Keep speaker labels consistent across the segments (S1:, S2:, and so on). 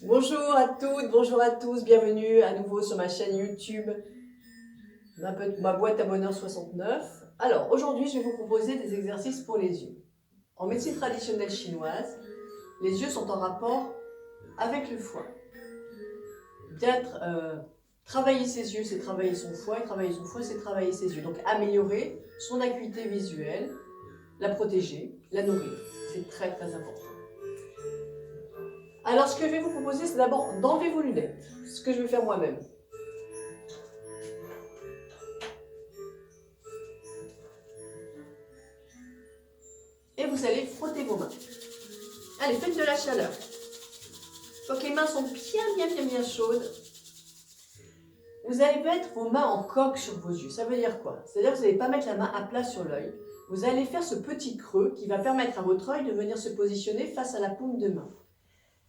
S1: Bonjour à toutes, bonjour à tous, bienvenue à nouveau sur ma chaîne YouTube, ma boîte à bonheur 69. Alors aujourd'hui je vais vous proposer des exercices pour les yeux. En médecine traditionnelle chinoise, les yeux sont en rapport avec le foie. Travailler ses yeux, c'est travailler son foie, et travailler son foie, c'est travailler ses yeux. Donc améliorer son acuité visuelle, la protéger, la nourrir. C'est très très important. Alors ce que je vais vous proposer, c'est d'abord d'enlever vos lunettes, ce que je vais faire moi-même. Et vous allez frotter vos mains. Allez, faites de la chaleur. Une fois que les mains sont bien chaudes, vous allez mettre vos mains en coque sur vos yeux. Ça veut dire quoi? C'est-à-dire que vous n'allez pas mettre la main à plat sur l'œil. Vous allez faire ce petit creux qui va permettre à votre œil de venir se positionner face à la paume de main.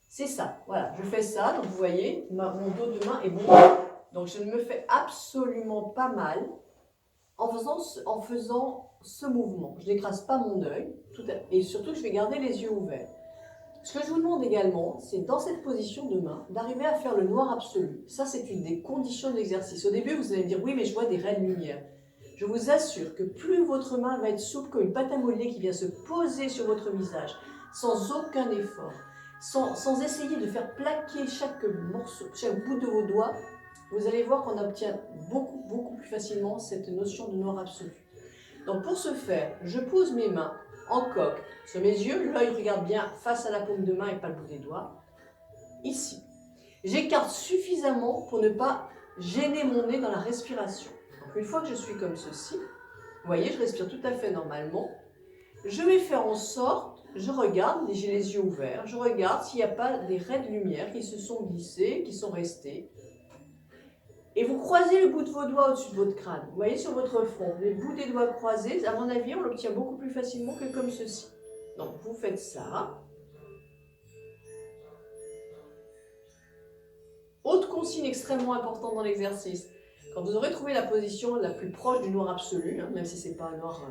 S1: C'est ça. Voilà, je fais ça. Donc vous voyez, mon dos de main est bon. Donc je ne me fais absolument pas mal en faisant ce mouvement. Je n'écrase pas mon œil. Et surtout, je vais garder les yeux ouverts. Ce que je vous demande également, c'est dans cette position de main, d'arriver à faire le noir absolu. Ça, c'est une des conditions de l'exercice. Au début, vous allez me dire, oui, mais je vois des raies de lumière. Je vous assure que plus votre main va être souple comme une pâte à modeler qui vient se poser sur votre visage, sans aucun effort, sans essayer de faire plaquer chaque morceau, chaque bout de vos doigts, vous allez voir qu'on obtient beaucoup plus facilement cette notion de noir absolu. Donc pour ce faire, je pose mes mains en coque sur mes yeux, l'œil regarde bien face à la paume de main et pas le bout des doigts, ici. J'écarte suffisamment pour ne pas gêner mon nez dans la respiration. Donc une fois que je suis comme ceci, vous voyez, je respire tout à fait normalement, je vais faire en sorte, je regarde, j'ai les yeux ouverts, je regarde s'il n'y a pas des raies de lumière qui se sont glissées, qui sont restées. Et vous croisez le bout de vos doigts au-dessus de votre crâne. Vous voyez sur votre front, les bouts des doigts croisés, à mon avis, on l'obtient beaucoup plus facilement que comme ceci. Donc vous faites ça. Autre consigne extrêmement importante dans l'exercice, quand vous aurez trouvé la position la plus proche du noir absolu, même si ce n'est pas un noir,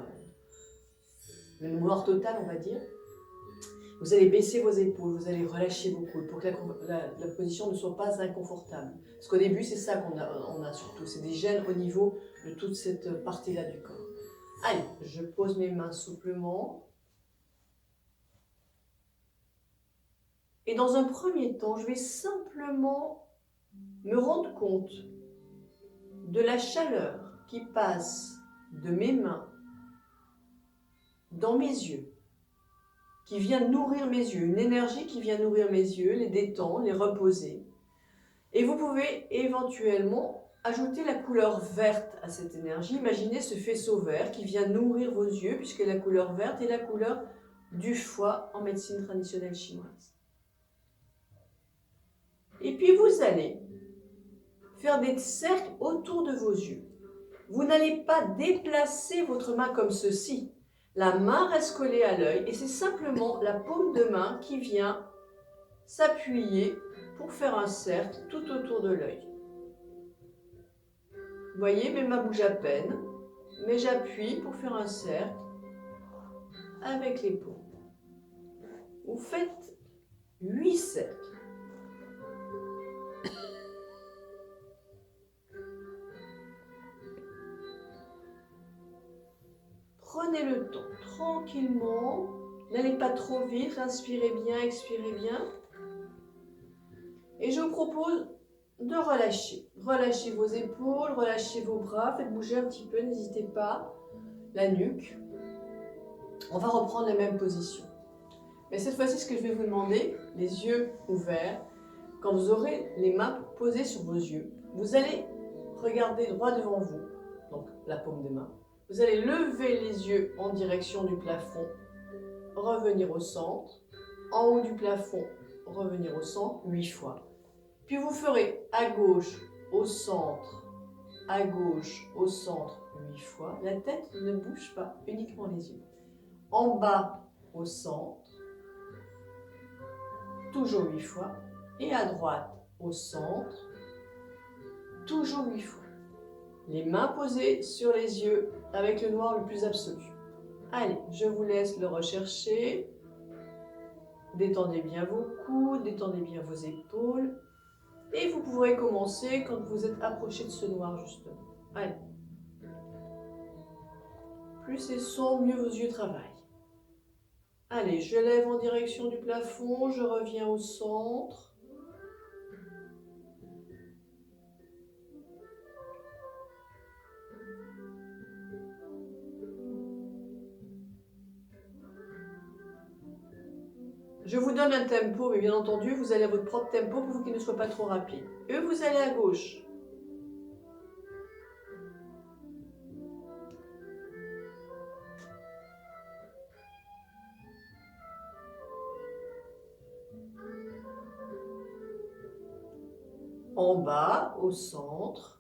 S1: le noir total on va dire, vous allez baisser vos épaules, vous allez relâcher vos coudes pour que la position ne soit pas inconfortable. Parce qu'au début, c'est ça qu'on a surtout, c'est des gênes au niveau de toute cette partie-là du corps. Allez, je pose mes mains souplement. Et dans un premier temps, je vais simplement me rendre compte de la chaleur qui passe de mes mains dans mes yeux, qui vient nourrir mes yeux, une énergie qui vient nourrir mes yeux, les détendre, les reposer. Et vous pouvez éventuellement ajouter la couleur verte à cette énergie. Imaginez ce faisceau vert qui vient nourrir vos yeux, puisque la couleur verte est la couleur du foie en médecine traditionnelle chinoise. Et puis vous allez faire des cercles autour de vos yeux. Vous n'allez pas déplacer votre main comme ceci. La main reste collée à l'œil et c'est simplement la paume de main qui vient s'appuyer pour faire un cercle tout autour de l'œil. Vous voyez, mes mains bougent à peine, mais j'appuie pour faire un cercle avec les paumes. Vous faites 8 cercles. Prenez le temps, tranquillement. N'allez pas trop vite, inspirez bien, expirez bien. Et je vous propose de relâcher. Relâchez vos épaules, relâchez vos bras, faites bouger un petit peu, n'hésitez pas. La nuque. On va reprendre la même position. Mais cette fois-ci, ce que je vais vous demander, les yeux ouverts, quand vous aurez les mains posées sur vos yeux, vous allez regarder droit devant vous, donc la paume des mains. Vous allez lever les yeux en direction du plafond, revenir au centre, en haut du plafond, revenir au centre 8 fois. Puis vous ferez à gauche, au centre, à gauche, au centre 8 fois. La tête ne bouge pas, uniquement les yeux. En bas, au centre, toujours 8 fois. Et à droite, au centre, toujours 8 fois. Les mains posées sur les yeux avec le noir le plus absolu. Allez, je vous laisse le rechercher. Détendez bien vos coudes, détendez bien vos épaules. Et vous pourrez commencer quand vous êtes approché de ce noir, justement. Allez. Plus c'est sombre, mieux vos yeux travaillent. Allez, je lève en direction du plafond, je reviens au centre. Je vous donne un tempo, mais bien entendu, vous allez à votre propre tempo pour qu'il ne soit pas trop rapide. Et vous allez à gauche. En bas, au centre.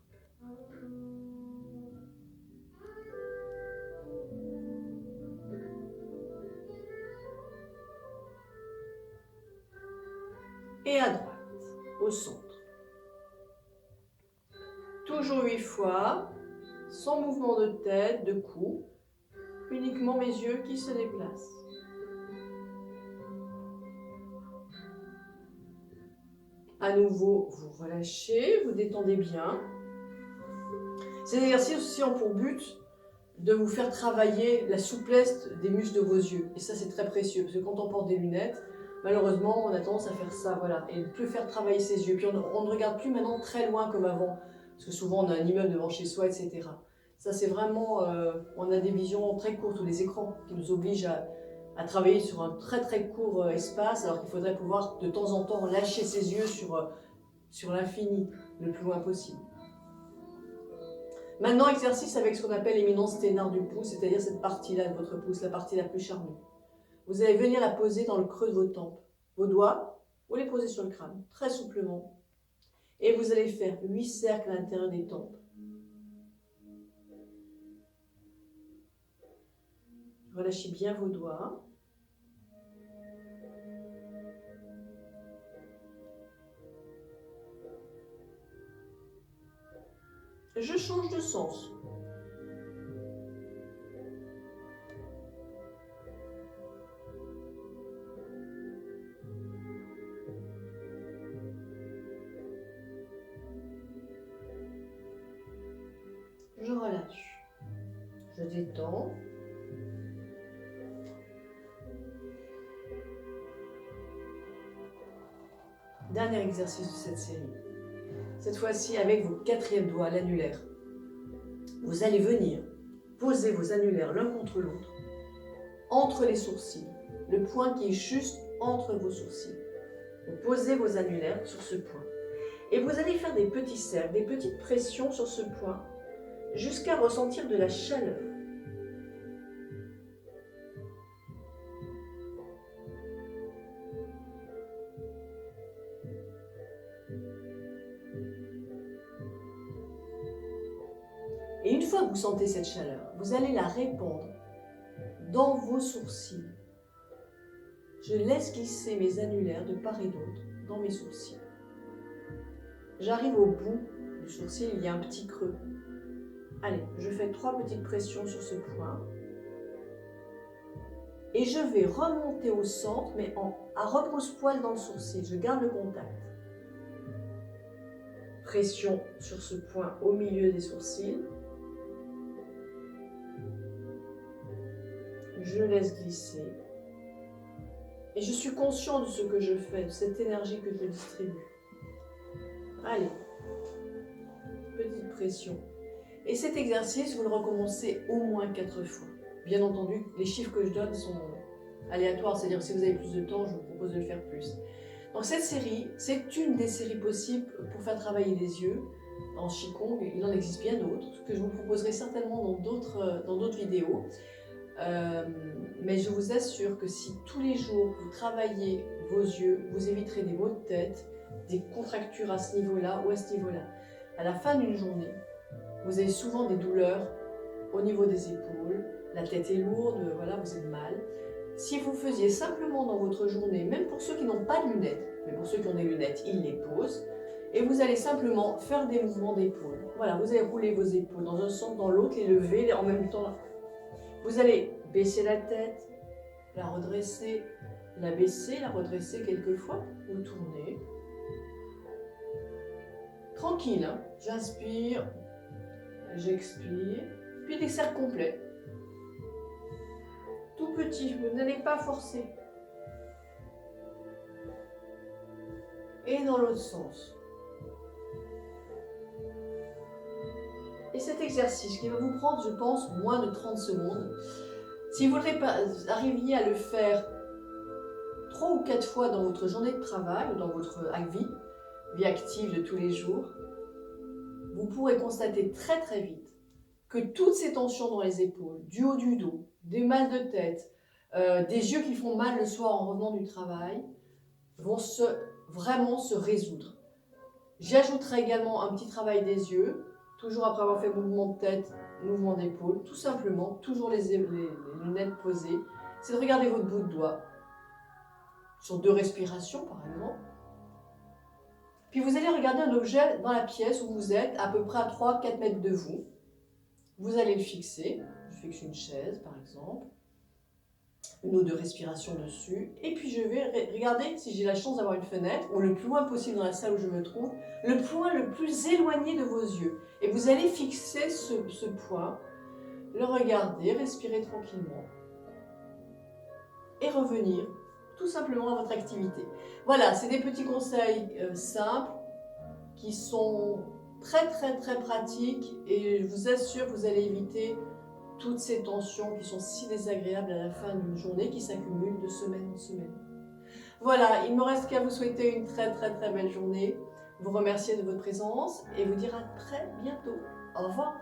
S1: Et à droite, au centre. Toujours 8 fois, sans mouvement de tête, de cou, uniquement mes yeux qui se déplacent. À nouveau, vous relâchez, vous détendez bien. Ces exercices aussi ont pour but de vous faire travailler la souplesse des muscles de vos yeux. Et ça, c'est très précieux, parce que quand on porte des lunettes, malheureusement, on a tendance à faire ça, voilà, et ne plus faire travailler ses yeux. Puis on ne regarde plus maintenant très loin comme avant, parce que souvent on a un immeuble devant chez soi, etc. Ça, c'est vraiment, on a des visions très courtes, ou des écrans qui nous obligent à travailler sur un très très court espace, alors qu'il faudrait pouvoir de temps en temps lâcher ses yeux sur l'infini, le plus loin possible. Maintenant, exercice avec ce qu'on appelle l'éminence sténare du pouce, c'est-à-dire cette partie-là de votre pouce, la partie la plus charnue. Vous allez venir la poser dans le creux de vos tempes. Vos doigts, vous les posez sur le crâne, très souplement. Et vous allez faire 8 cercles à l'intérieur des tempes. Relâchez bien vos doigts. Je change de sens. Je relâche. Je détends. Dernier exercice de cette série. Cette fois-ci avec vos 4e doigts, l'annulaire. Vous allez venir poser vos annulaires l'un contre l'autre, entre les sourcils, le point qui est juste entre vos sourcils. Vous posez vos annulaires sur ce point. Et vous allez faire des petits cercles, des petites pressions sur ce point, jusqu'à ressentir de la chaleur. Et une fois que vous sentez cette chaleur, vous allez la répandre dans vos sourcils. Je laisse glisser mes annulaires de part et d'autre dans mes sourcils. J'arrive au bout du sourcil, il y a un petit creux. Allez, je fais 3 petites pressions sur ce point. Et je vais remonter au centre, mais à repose-poil dans le sourcil. Je garde le contact. Pression sur ce point au milieu des sourcils. Je laisse glisser. Et je suis conscient de ce que je fais, de cette énergie que je distribue. Allez, petite pression. Et cet exercice, vous le recommencez au moins 4 fois. Bien entendu, les chiffres que je donne sont aléatoires, c'est-à-dire que si vous avez plus de temps, je vous propose de le faire plus. Donc cette série, c'est une des séries possibles pour faire travailler les yeux en Qigong. Il en existe bien d'autres, que je vous proposerai certainement dans d'autres vidéos. Mais je vous assure que si tous les jours vous travaillez vos yeux, vous éviterez des maux de tête, des contractures à ce niveau-là ou à ce niveau-là. À la fin d'une journée, vous avez souvent des douleurs au niveau des épaules, la tête est lourde, voilà, vous êtes mal. Si vous faisiez simplement dans votre journée, même pour ceux qui n'ont pas de lunettes, mais pour ceux qui ont des lunettes, ils les posent, et vous allez simplement faire des mouvements d'épaule. Voilà, vous allez rouler vos épaules dans un sens, dans l'autre, les lever en même temps. Vous allez baisser la tête, la redresser, la baisser, la redresser quelques fois, vous tournez. Tranquille, hein. J'inspire, j'expire, puis des cercles complets. Tout petit, vous n'allez pas forcer. Et dans l'autre sens. Et cet exercice qui va vous prendre, je pense, moins de 30 secondes, si vous arriviez à le faire 3 ou 4 fois dans votre journée de travail ou dans votre vie active de tous les jours, vous pourrez constater très très vite que toutes ces tensions dans les épaules, du haut du dos, des mal de tête, des yeux qui font mal le soir en revenant du travail, vont vraiment se résoudre. J'ajouterai également un petit travail des yeux, toujours après avoir fait mouvement de tête, mouvement d'épaule, tout simplement, toujours les lunettes posées. C'est de regarder votre bout de doigt, sur 2 respirations par exemple. Puis vous allez regarder un objet dans la pièce où vous êtes, à peu près à 3-4 mètres de vous. Vous allez le fixer, je fixe une chaise par exemple, 1 ou 2 respirations dessus, et puis je vais regarder si j'ai la chance d'avoir une fenêtre, ou le plus loin possible dans la salle où je me trouve, le point le plus éloigné de vos yeux. Et vous allez fixer ce point, le regarder, respirer tranquillement, et revenir tout simplement à votre activité. Voilà, c'est des petits conseils simples, qui sont très pratiques, et je vous assure que vous allez éviter toutes ces tensions qui sont si désagréables à la fin d'une journée qui s'accumulent de semaine en semaine. Voilà, il ne me reste qu'à vous souhaiter une très belle journée, vous remercier de votre présence et vous dire à très bientôt. Au revoir.